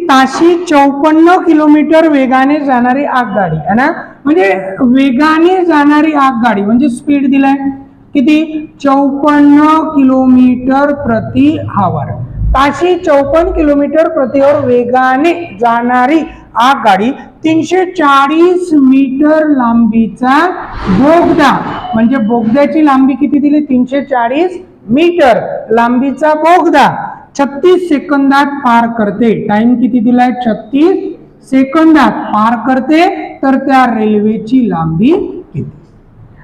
ताशी 54 किलोमीटर वेगाने जाणारी आगगाडी है ना, म्हणजे वेगाने जाणारी आगगाडी म्हणजे स्पीड दिलाय किती 54 किलोमीटर प्रति आवर, ताशी 54 किलोमीटर प्रति आवर वेगाने जाणारी आगगाडी 340 मीटर लांबीचा बोगदा, म्हणजे बोगद्याची लांबी किती दिली 340 मीटर लांबीचा बोगदा 36 सेकंदात पार करते. टाइम किती दिलाय 36 सेकंदात पार करते. तर त्या रेल्वेची लांबी किती,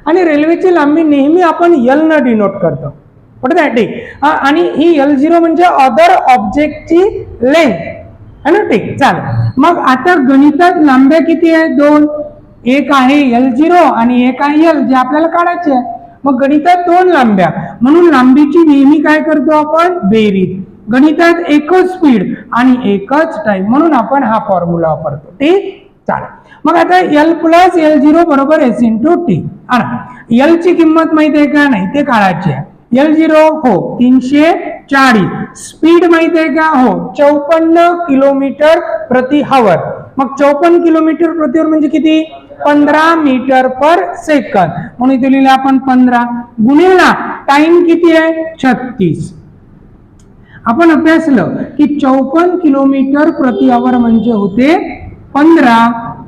आणि रेल्वेची लांबी नेहमी आपण एल न डिनोट करतो, ठीक. आणि ही L0 म्हणजे अदर ऑब्जेक्टची लेंथ है ना, ठीक. चालेल. मग आता गणितात लांब्या किती आहे 2, एक आहे L0 आणि एक आहे L जे आपल्याला काढायचे आहे. मग गणितात 2 लांब्या, म्हणून लांबीची नेहमी काय करतो आपण बेरीज. गणितात एकच स्पीड आणि एकच टाइम, म्हणून आपण हा फॉर्म्युला वापरतो, ठीक. चालेल. मग आता L प्लस L0 बरोबर S इंटू टी. L ची किंमत माहिती आहे का, नाही ते काढायची आहे. L0 हो 340, स्पीड माहिती आहे का, हो 54 किलोमीटर प्रति आवर. मग 54 किलोमीटर प्रति आवर म्हणजे किती 15 मीटर पर सेकंद, म्हणून इथे लिहिलं आपण 15 गुणिले टाइम किती आहे 36. आपण अभ्यासलं की 54 किलोमीटर प्रति आवर म्हणजे होते 15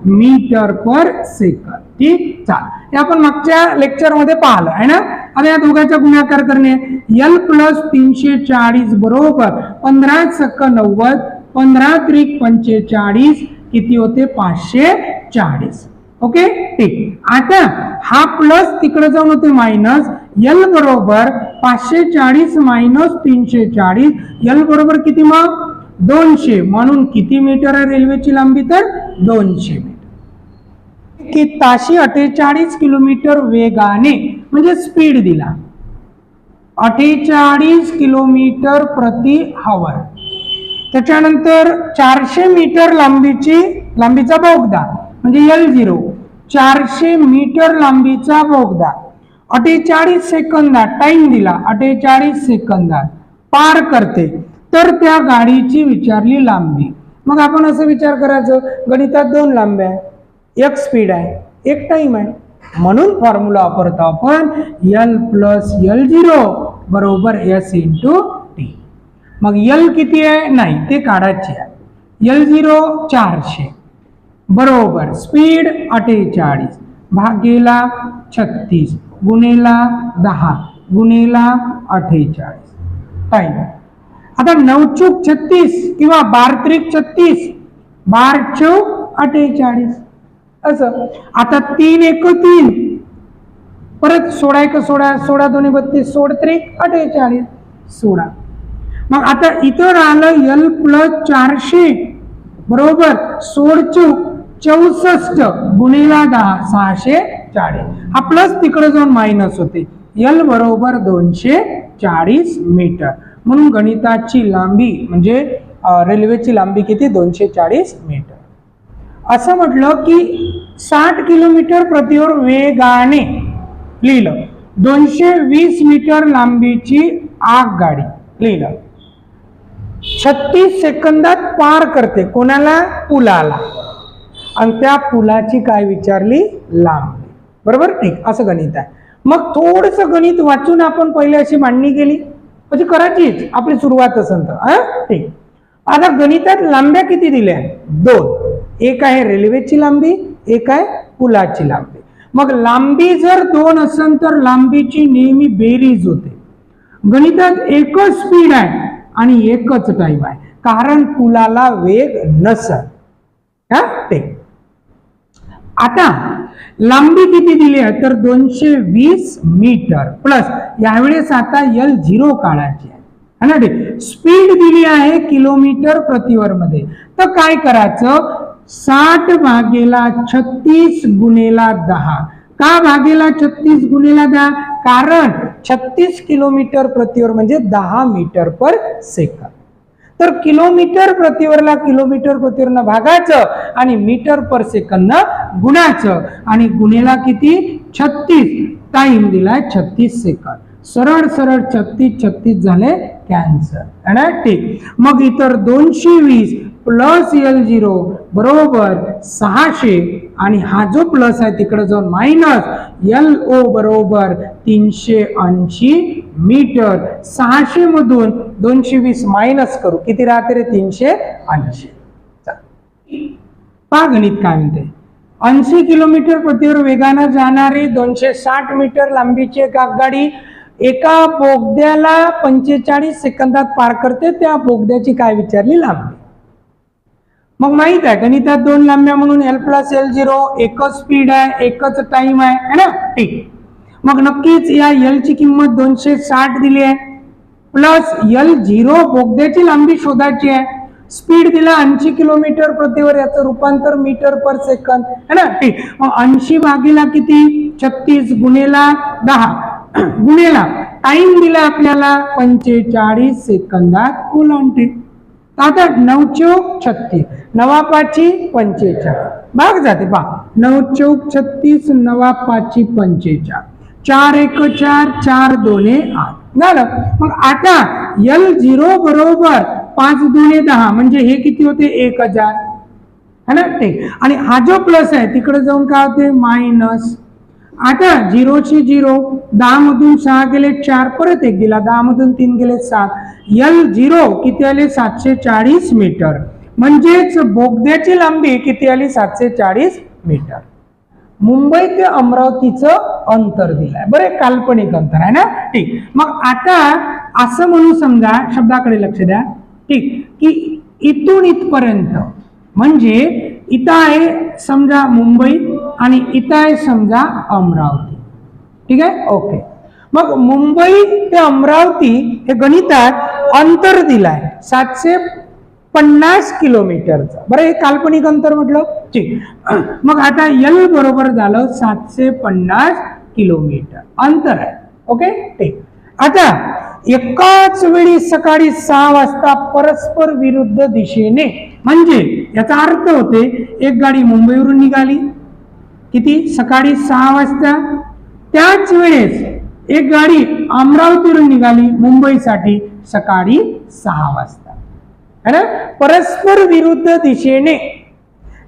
मीटर पर सेकंद, ठीक. चाल, हे आपण मागच्या लेक्चर मध्ये पाहिलं आहे ना. आता या दोघांचा गुणाकार करणे, L प्लस 340 बरोबर 15 सक्क 90, 15 त्रिक 45 किती होते 540. ओके, ठीक. आता हा प्लस तिकडे जाऊन होते मायनस. L बरोबर 540 मायनस 340, L बरोबर किती मग 200, म्हणून किती मीटर आहे रेल्वेची लांबी तर 200 मीटर. की ताशी 48 किलोमीटर वेगाने म्हणजे स्पीड दिला 48 किलोमीटर प्रति आवर. त्याच्यानंतर 400 मीटर लांबीचा बोगदा म्हणजे L0, 400 मीटर लांबीचा बोगदा 48 सेकंदात टाइम दिला 48 सेकंदात पार करते. तर त्या गाडीची विचारली लांबी. मग आपण असं विचार करायचं, गणितात 2 लांब्या आहे, एक स्पीड आहे, एक टाइम आहे, म्हणून फॉर्म्युला वापरतो आपण L प्लस L0 बरोबर S इंटू टी. मग L किती आहे नाही ते काढायचे आहे. L0 400 बरोबर स्पीड 48 भागेला 36 गुणेला 10 गुणेला 48 टाइम. आता 9 चूक 36 किंवा 12 त्रिक 36, 12 चूक 48 असं. आता 3 एक 3, परत 16 एक 16, 16 दोन्ही 32, 16 त्रिक 48 16. मग आता इथं राहिलं L प्लस 400 बरोबर 16 चूक 64 गुणिला 10 640. हा प्लस तिकडे जाऊन मायनस होते. L बरोबर 240 मीटर, म्हणून गणिताची लांबी म्हणजे रेल्वेची लांबी किती 240 मीटर. असं म्हटलं की 60 किलोमीटर प्रति आवर वेगाने लिहिलं 220 मीटर लांबीची आगगाडी लिहिलं 36 सेकंदात पार करते. कोणाला पुलाला, आणि त्या पुलाची काय विचारली लांबी. बरोबर, ठीक. असं गणित आहे. मग थोडस गणित वाचून आपण पहिले अशी मांडणी केली म्हणजे करायचीच आपली सुरुवात असेल तर, ठीक. आता गणितात लांब्या किती दिल्या 2, एक आहे रेल्वेची लांबी, एक आहे पुलाची लांबी. मग लांबी जर 2 असेल तर लांबीची नेहमी बेरीज होते. गणितात एकच स्पीड आहे आणि एकच टाइम आहे, कारण पुलाला वेग नसेल, ठीक. आता लांबी किती दिली आहे तर 220 मीटर प्लस यावेळेस आता L0 काढायची आहे ना, ठीक. स्पीड दिली आहे किलोमीटर प्रति आवर मध्ये, तर काय करायचं 60 भागेला 36 गुणेला 10. का भागेला 36 गुणेला 10, कारण 36 किलोमीटर प्रति आवर म्हणजे 10 मीटर पर सेकंद. तर किलोमीटर प्रति आवरला किलोमीटर प्रति आवर भागायचं आणि मीटर पर सेकंद गुणायचं आणि गुणेला किती 36, टाइम दिलाय 36 सेकंद. सरळ सरळ 36 36 झाले कॅन्सल, ठीक. मग इतर 220 प्लस L0 बरोबर 600 आणि हा जो प्लस आहे तिकडे जाऊन मायनस LO बरोबर 380 मीटर. 600 मधून 220 मायनस करू, किती राहते रे? 380. पहा गणित काय म्हणते. 80 किलोमीटर प्रतिवर वेगाने जाणारी 260 मीटर लांबीची एक आगगाडी एका बोगद्याला 45 सेकंदात पार करते. त्या बोगद्याची काय विचारली? लांबी. मग माहित आहे गणितात दोन लांब्या म्हणून L प्लस L0, एकच स्पीड आहे, एकच टाइम आहे, है ना? ठीक. मग नक्कीच या L ची किंमत 260 दिली आहे, प्लस L0 बोगद्याची लांबी शोधायची आहे. स्पीड दिला 80 किलोमीटर प्रतिवर, याचं रूपांतर मीटर पर सेकंद, है ना? ठीक. मग 80 भागीला किती? 36 गुणेला 10 गुणेला टाइम दिला आपल्याला 45 सेकंदात ओलांडते. आता 9 चौक 36, 9 पाची 45 भाग जाते. पहा 9 चौक 36, 9 पाची 45, 4 1 4, 4 2 8 झालं. मग आता L0 बरोबर 5 2 10 म्हणजे हे किती होते? 1000, है ना? ठीक. आणि हा जो प्लस आहे तिकडे जाऊन काय होते? मायनस. आता 0 ची 0, 10 मधून 6 गेले 4, परत 1 दिला, 10 मधून 3 गेले 7. L0 किती आले? 740 मीटर. म्हणजेच बोगद्याची लांबी किती आली? 740 मीटर. मुंबई ते अमरावतीचं अंतर दिलंय. बरं, काल्पनिक अंतर आहे ना? ठीक. मग आता असं म्हणू, समजा शब्दाकडे लक्ष द्या. ठीक. की इथून इथपर्यंत म्हणजे इथं आहे समजा मुंबई आणि इथं आहे समजा अमरावती. ठीक आहे? ओके. मग मुंबई ते अमरावती हे गणितात अंतर दिलाय 750 किलोमीटरचं. बरं, हे काल्पनिक अंतर म्हटलं. ठीक. मग आता L बरोबर झालं 750 किलोमीटर अंतर आहे. ओके. ठीक. आता एकाच वेळी सकाळी 6 वाजता परस्पर विरुद्ध दिशेने, म्हणजे याचा अर्थ होते एक गाडी मुंबईवरून निघाली किती? सकाळी 6 वाजता. त्याच वेळेस एक गाडी अमरावतीवरून निघाली मुंबईसाठी सकाळी 6 वाजता, है ना? परस्पर विरुद्ध दिशेने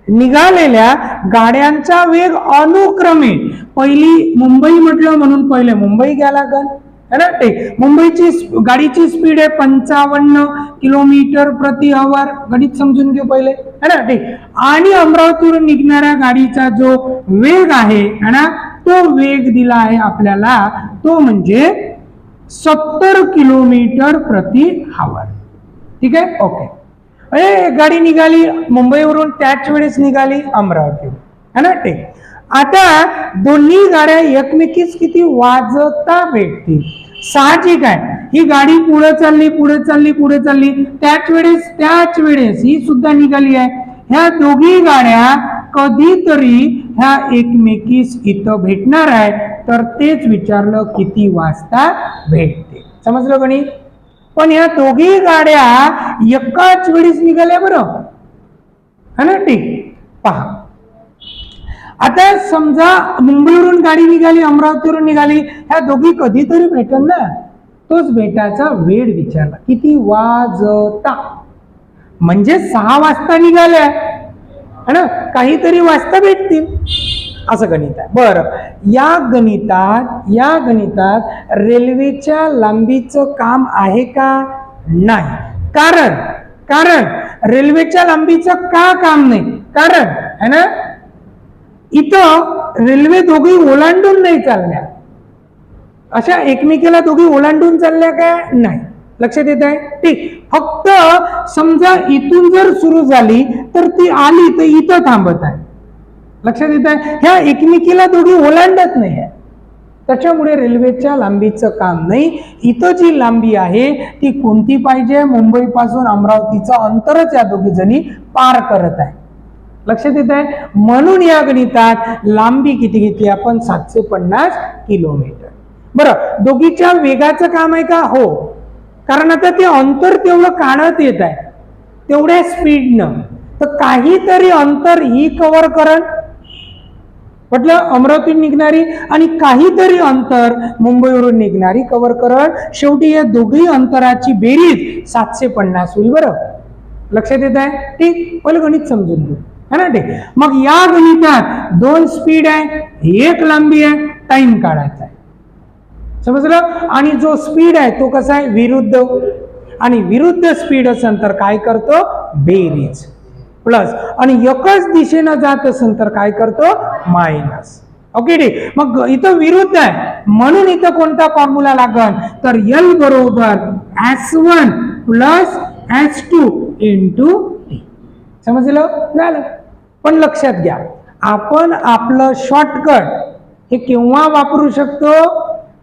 निघालेल्या गाड्यांचा वेग अनुक्रमे, पहिली मुंबई म्हटलं म्हणून पहिले मुंबई घ्या लागल, है ना? ते मुंबईची गाडीची स्पीड आहे 55 किलोमीटर प्रति आवर. गणित समजून घेऊ पहिले, है ना? ठीक. आणि अमरावतीवरून निघणाऱ्या गाडीचा जो वेग आहे, है ना, तो वेग दिला आहे आपल्याला, तो म्हणजे 70 किलोमीटर प्रति आवर. ठीक आहे? ओके. गाडी निघाली मुंबईवरून, त्याच वेळेस निघाली अमरावतीवरून, है ना? ठीक. आता दोन्ही गाड्या एकमेकीस किती वाजता भेटतील? साहजिक आहे, ही गाडी पुढे चालली पुढे चालली पुढे चालली, त्याच वेळेस ही सुद्धा निघाली आहे. ह्या दोघी गाड्या कधीतरी ह्या एकमेकीस इथं भेटणार आहे. तर तेच विचारलं किती वाजता भेटते. समजलं गणित? पण ह्या दोघी गाड्या एकाच वेळेस निघाल्या बरं, है ना? ठीक. पहा, आता समजा मुंबईवरून गाडी निघाली, अमरावतीवरून निघाली, ह्या दोघी कधीतरी भेटल ना, तोच भेटायचा वेळ विचारला किती वाजता. म्हणजे 6 वाजता निघाल्या, है ना? काहीतरी वाजता भेटतील, असं गणित आहे. बरं, या गणितात रेल्वेच्या लांबीचं काम आहे का? नाही. कारण रेल्वेच्या लांबीचं का काम नाही? कारण, है ना, इथं रेल्वे दोघी ओलांडून नाही चालल्या, अशा एकमेकीला दोघी ओलांडून चालल्या का? नाही. लक्षात येत आहे? ठीक. फक्त समजा इथून जर सुरू झाली तर ती आली तर इथं थांबत आहे. लक्षात येत आहे? ह्या एकमेकीला दोघी ओलांडत नाही आहे, त्याच्यामुळे रेल्वेच्या लांबीचं काम नाही. इथं जी लांबी आहे ती कोणती पाहिजे? मुंबई पासून अमरावतीचं अंतरच या दोघी जणी पार करत आहे. लक्षात येत आहे? म्हणून या गणितात लांबी किती घेतली आपण? 750 किलोमीटर. बरं, दोघीच्या वेगाचं काम आहे का? हो. कारण आता ते अंतर तेवढं काढत येत आहे तेवढ्या स्पीडनं, तर काहीतरी अंतर ही कव्हर करत म्हटलं अमरावतीतून निघणारी, आणि काहीतरी अंतर मुंबईवरून निघणारी कव्हर करत. शेवटी या दोघी अंतराची बेरीज 750 होईल. बरं, लक्षात येत आहे? ठीक, पहिले गणित समजून घेऊ है ना. ठीक, मग या गणितात 2 स्पीड आहे, 1 लांबी आहे, टाइम काढायचा आहे, समजलं. आणि जो स्पीड आहे तो कसा आहे, विरुद्ध, आणि विरुद्ध स्पीड असेल तर काय करतो, बेरीज, प्लस, आणि एकच दिशेनं जात असेल तर काय करतो, मायनस. ओके, ठीक. मग इथं विरुद्ध आहे म्हणून इथं कोणता फॉर्म्युला लागल, तर L बरोबर S1 plus S2 into T. समजलं, झालं. पण लक्षात घ्या, आपण आपलं शॉर्टकट हे केव्हा वापरू शकतो,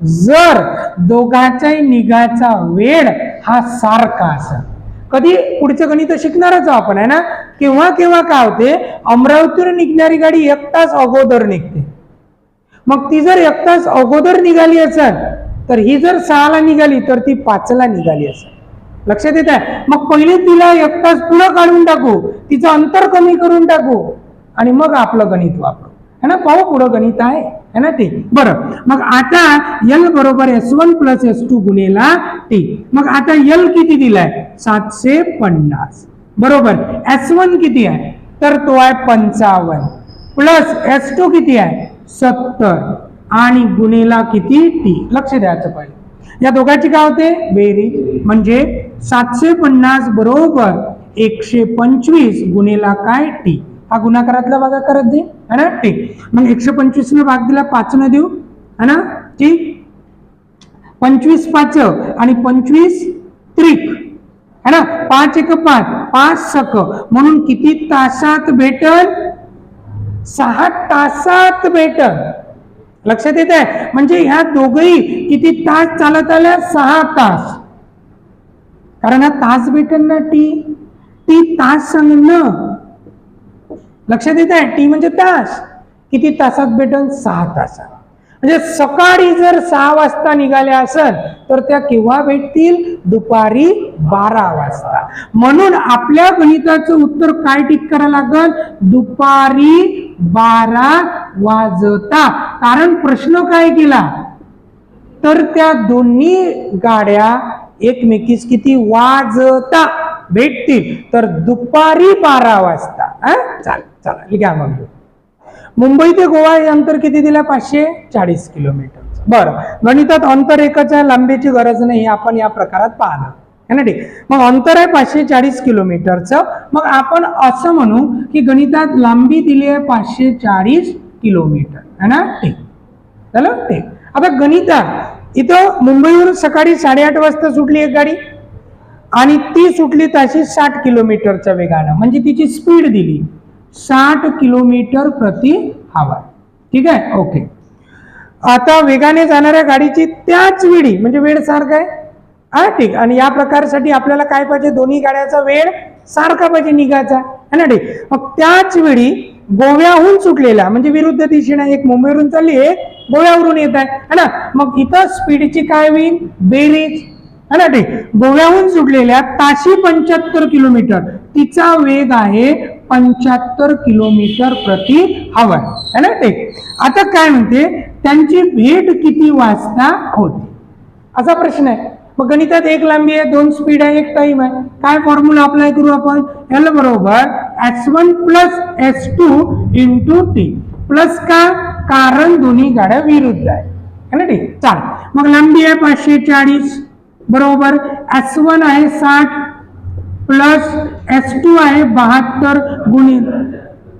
जर दोघांचाही निघायचा वेळ हा सारखा असेल. कधी पुढचं गणित शिकणारच आपण आहे ना. केव्हा केव्हा काय होते, अमरावतीवरून निघणारी गाडी 1 तास अगोदर निघते, मग ती जर 1 तास अगोदर निघाली असेल तर ही जर 6 ला निघाली तर ती 5 ला निघाली असेल. लक्षात येत आहे? मग पहिले तिला 1 तास पुढे काढून टाकू, तिचं अंतर कमी करून टाकू आणि मग आपलं गणित वापरू है ना. पाहू पुढं गणित आहे है ना. ठीक, बरं. मग आता L बरोबर S1 प्लस S2 गुणेला टी. मग आता L किती दिलाय, 750 बरोबर. S1 किती आहे, तर तो आहे 55 प्लस S2 किती आहे, 70 आणि गुणेला किती, टी. लक्ष द्यायचं पाहिजे, या दोघांची काय होते, बेरीज. म्हणजे 750 बरोबर 125 गुणेला काय, टी. हा गुणाकारातला भागा करत दे है ना. ठीक, मग 125 न भाग दिला 5 न देऊ है ना. ठीक, 25 5 आणि 25 त्रिक है ना. 5 1 5, 5 सक, म्हणून किती तासात भेटल, 6 तासात भेटल. लक्षात येत आहे? म्हणजे ह्या दोघही किती तास चालत आल्या, 6 तास, कारण हा तास भेटल ना, टी तास सांग ना. लक्षात येत आहे? टी म्हणजे तास, किती तासात भेटल, 6 तासात. म्हणजे सकाळी जर 6 वाजता निघाल्या असेल तर त्या केव्हा भेटतील, दुपारी 12 वाजता. म्हणून आपल्या गणिताचं उत्तर काय टिक करायला लागल, दुपारी 12 वाजता. कारण प्रश्न काय केला, तर त्या दोन्ही गाड्या एकमेकीस किती वाजता भेटतील, तर दुपारी 12 वाजता. चला लिहा मग. मुंबई ते गोवा हे अंतर किती दिलं, 540 किलोमीटर. बरं, गणितात अंतर एकच आहे, लांबीची गरज नाही, आपण या प्रकारात पाहणार है ना. ठीक, मग अंतर आहे 540 किलोमीटरचं. मग आपण असं म्हणू की गणितात लांबी दिली आहे 540 किलोमीटर है ना. ठीक, झालं. ठीक, आता गणितात इथं मुंबईवरून सकाळी 8:30 वाजता सुटली एक गाडी आणि ती सुटली ताशी 60 किलोमीटरच्या वेगानं, म्हणजे तिची स्पीड दिली 60 किलोमीटर प्रति आवर. ठीक आहे, ओके. आता वेगाने जाणाऱ्या गाडीची त्याच वेळी, म्हणजे वेळ सारखा आहे हा. ठीक, आणि या प्रकारसाठी आपल्याला काय पाहिजे, दोन्ही गाड्याचा वेळ सारखा पाहिजे निघायचा है ना. ठीक, मग त्याच वेळी गोव्याहून सुटलेला, म्हणजे विरुद्ध दिशेने, एक मुंबईवरून चालली, एक गोव्यावरून येत आहे है ना. मग इथं स्पीडची काय होईल, बेरीज है ना. ठीक, गोव्याहून सुटलेल्या ताशी 75 किलोमीटर, तिचा वेग आहे 75 किलोमीटर प्रति आवर है ना. ठीक, आता काय म्हणते, त्यांची भेट किती वाजता होती, असा प्रश्न आहे. मग गणितात 1 लांबी आहे, 2 स्पीड आहे, 1 टाइम आहे. काय फॉर्म्युला अप्लाय करू आपण, L बरोबर S1 plus S2 into T. Plus का, कारण दोन्ही गाड्या विरुद्ध आहे है ना. ठीक, चाल. मग लांबी आहे 540 बरोबर S1 आहे 60 प्लस S2 आहे 72 गुणिले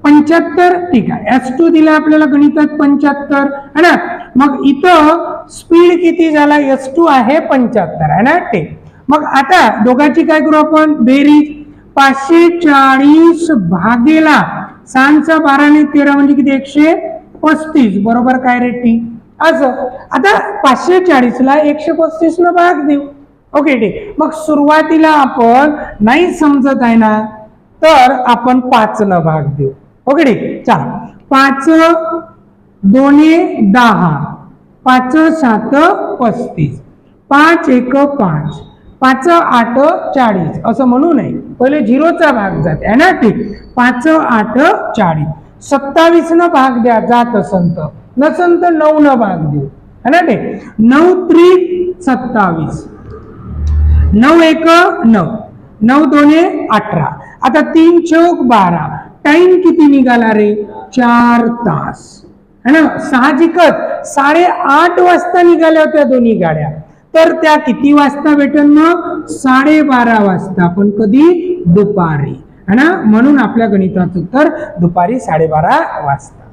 75. ठीक आहे, S2 दिला आपल्याला गणितात 75 है ना. मग इथं स्पीड किती झाला, S2 आहे 75 है ना. ठीक, मग आता दोघांची काय करू आपण, बेरीज. 540 भागेला 6 12 ने 13 म्हणजे किती, 135 बरोबर काय रे, टी. असं आता 540 ला 135 न भाग देऊ. ओके, ठीक. मग सुरुवातीला आपण नाही समजत आहे ना, तर आपण 5 न भाग देऊ. ओके, ठीक. चला, 5 2 10, 5 7 35, 5 1 5, 5 8 40 असं म्हणू नये, पहिले 0चा भाग जाते है ना. ठीक, 5 8 40, 27 न भाग द्या जात असंत, नसंत 9 न भाग देऊ है ना. ठीक, 9 3 27, 9 1 9, 9 दोने 18. आता 3 चौक 12. टाइम किती निघाला रे? 4 तास है ना. साहजिकच 8:30 वाजता निघाल्या होत्या दोन्ही गाड्या, तर त्या किती वाजता भेटेल मग? 12:30 वाजता. पण कधी? दुपारी है ना. म्हणून आपल्या गणिताचं उत्तर दुपारी 12:30 वाजता.